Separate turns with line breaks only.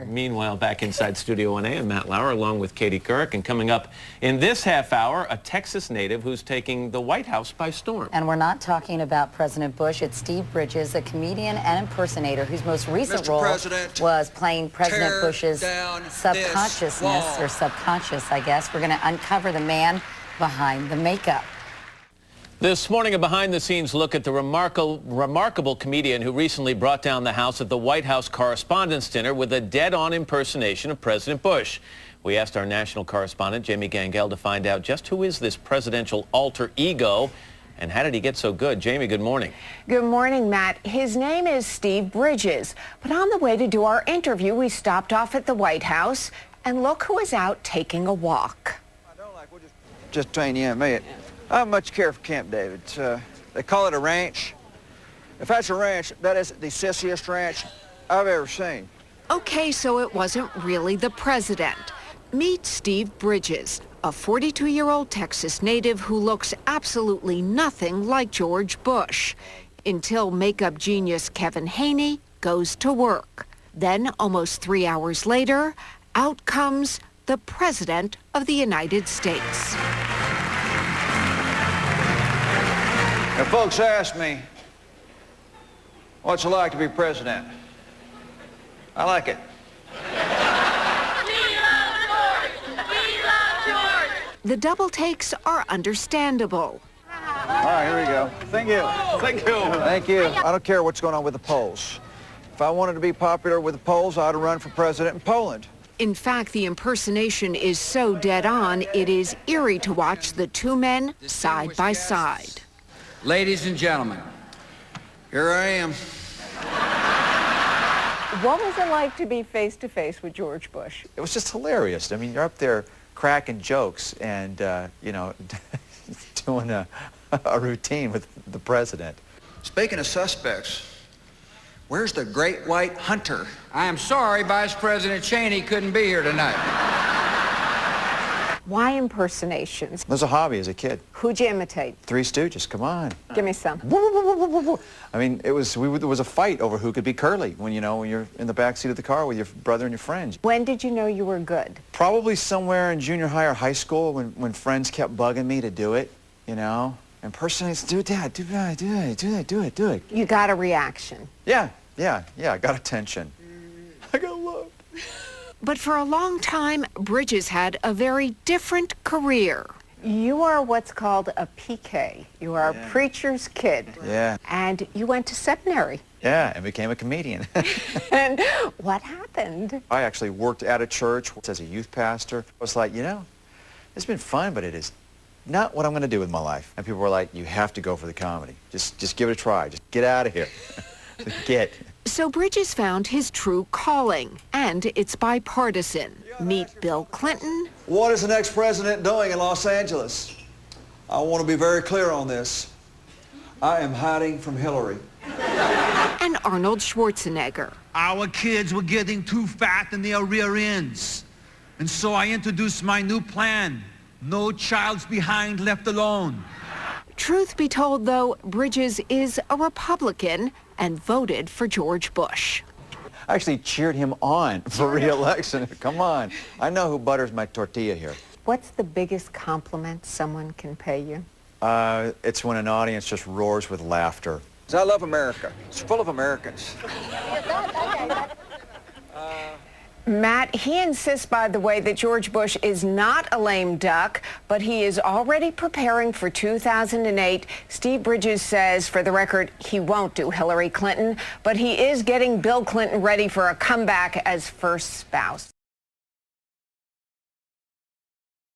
Meanwhile, back inside Studio 1A, I'm Matt Lauer along with Katie Couric. And coming up in this half hour, a Texas native who's taking the White House by storm.
And we're not talking about President Bush. It's Steve Bridges, a comedian and impersonator whose most recent role was playing President Bush's subconsciousness, or subconscious, I guess. We're going to uncover the man behind the makeup.
This morning, a behind-the-scenes look at the remarkable comedian who recently brought down the house at the White House Correspondents' Dinner with a dead-on impersonation of President Bush. We asked our national correspondent, Jamie Gangel, to find out just who is this presidential alter ego and how did he get so good? Jamie, good morning.
Good morning, Matt. His name is Steve Bridges. But on the way to do our interview, we stopped off at the White House, and look who is out taking a walk.
Just between you and me, I don't much care for Camp David. They call it a ranch. If that's a ranch, that is the sissiest ranch I've ever seen.
Okay, so it wasn't really the president. Meet Steve Bridges, a 42-year-old Texas native who looks absolutely nothing like George Bush, until makeup genius Kevin Haney goes to work. Then, almost 3 hours later, out comes the President of the United States.
If folks ask me, what's it like to be president? I like it.
We love George! We love George! The double takes are understandable.
All right, here we go. Thank you.
Thank you.
Thank you. I don't care what's going on with the polls. If I wanted to be popular with the polls, I ought to run for president in Poland.
In fact, the impersonation is so dead on, it is eerie to watch the two men side by side.
Ladies and gentlemen,
Here I am.
What was it like to be face-to-face with George Bush?
It was just hilarious. I mean, you're up there cracking jokes and, doing a routine with the president.
Speaking of suspects, where's the great white hunter?
I am sorry Vice President Cheney couldn't be here tonight.
Why impersonations?
It was a hobby as a kid.
Who'd you imitate?
Three Stooges, come on.
Give me some.
I mean, there was a fight over who could be Curly when you're in the backseat of the car with your brother and your friends.
When did you know you were good?
Probably somewhere in junior high or high school when friends kept bugging me to do it, Impersonate, do that, do that, do that, do that, do it, do it.
You got a reaction.
Yeah, I got attention. I got love.
But for a long time, Bridges had a very different career. You are what's called a PK. You are a preacher's kid.
Yeah.
And you went to seminary.
Yeah, and became a comedian.
And what happened?
I actually worked at a church as a youth pastor. I was like, it's been fun, but it is not what I'm going to do with my life. And people were like, you have to go for the comedy. Just give it a try. Just get out of here.
So Bridges found his true calling, and it's bipartisan. Meet Bill Clinton.
What is the next president doing in Los Angeles? I want to be very clear on this. I am hiding from Hillary.
And Arnold Schwarzenegger.
Our kids were getting too fat in their rear ends. And so I introduced my new plan. No child's behind left alone.
Truth be told, though, Bridges is a Republican and voted for George Bush.
I actually cheered him on for re-election. Come on. I know who butters my tortilla here.
What's the biggest compliment someone can pay you?
It's when an audience just roars with laughter.
I love America. It's full of Americans.
Matt, he insists, by the way, that George Bush is not a lame duck, but he is already preparing for 2008. Steve Bridges says, for the record, he won't do Hillary Clinton, but he is getting Bill Clinton ready for a comeback as first spouse.